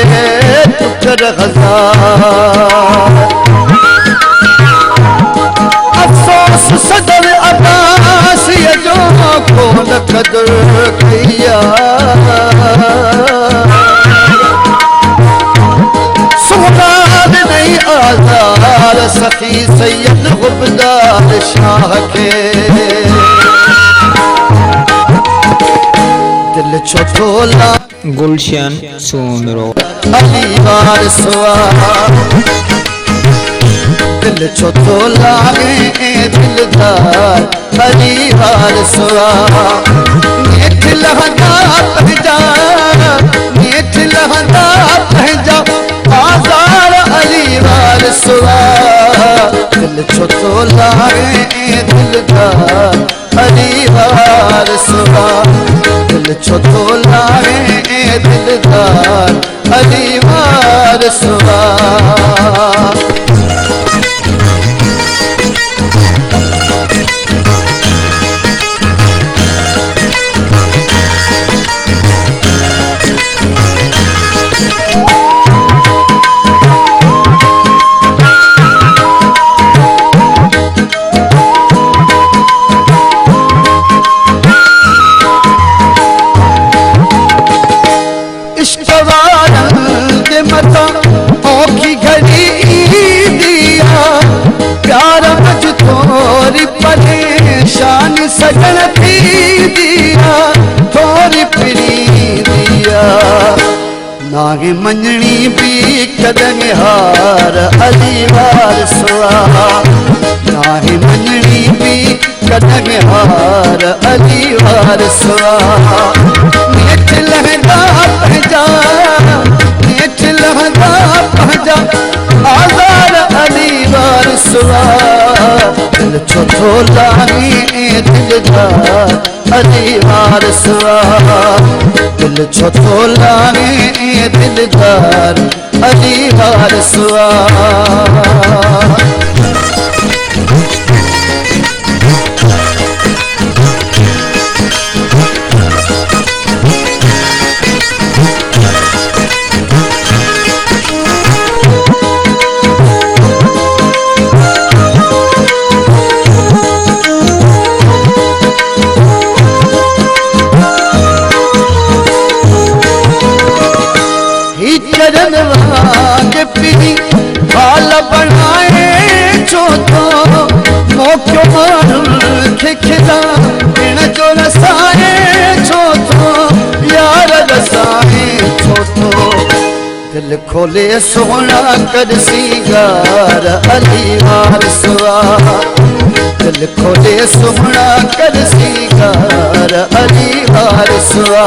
तुझर हजार अफसोस सदर अब्बास ये जो कोन कदर किया सुहराद नहीं आजार सखी सैयद गुबदार शाह के दिल छोटोला गुलशन सोमरो अली वार सुआ दिल छोटोला दिलदार अली वार सुआ नेठ लहदा पहजा नेठ लहदा पहजा आजार अली वार सुआ दिल छोटोला दिलदार अली वार सुआ दिल छोटोला दिलदार अली वार सुआ परेशान सजन थी दिया थोड़ी पिरी दिया नागे मंजनी भी कदम हार अली वार सुआ नागे मंजनी भी कदम हार अली वार सुआ नेठ लहदा पहजा नेठ लहदा पहजा आजार अली वार सुआ दिल छोटोला दिलदार अली वार सुआ दिल छोटोला दिलदार अली वार सुआ चरण वाग पी हाल बनाए जो तो मोक्यो मारूं खे खिला पिण जो रसाए छो तो यार रसाए छो तो दिल खोले सोना कर सिंगार अली वार सुआ दिल खोले सोना कर सिंगार अली वार सुआ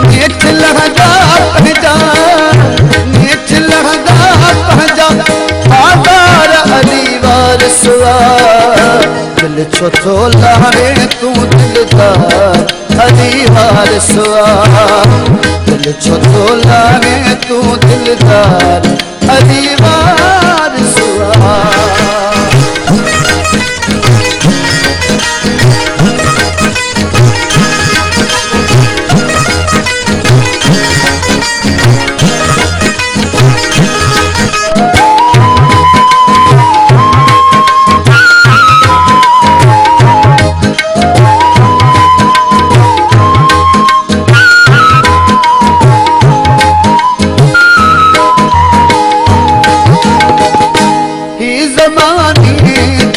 नेठ लहदा पहजा नेठ लहदा पहजा आजार अली वार सुआ दिल छोटोला तू दिलदार अली वार सुआ दिल छोटोला तू दिलदार अली वार सुआ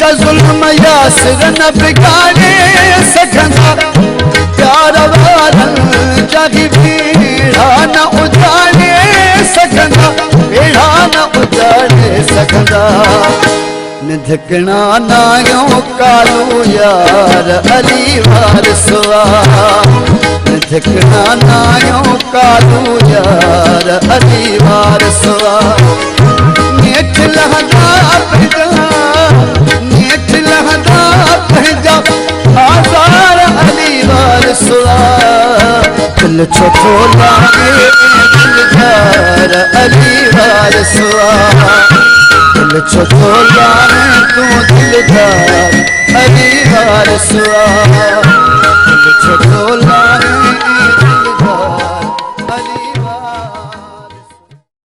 यासर न बिगाड़े सघंदा प्यार वारन जागी भेड़ा न उजाड़े सघंदा भेड़ा न उजाड़े सघंदा निधकना नायो कालू यार अली वार सुआ निधकना नायो कालू यार अली वार सुआ नेठ लहदा पहजा नेठ लहदा पहजा आजार अली वार सुआ दिल छोटोला दिलदार अली वार सुआ दिल छोटोला तू दिलदार अली वार सुआ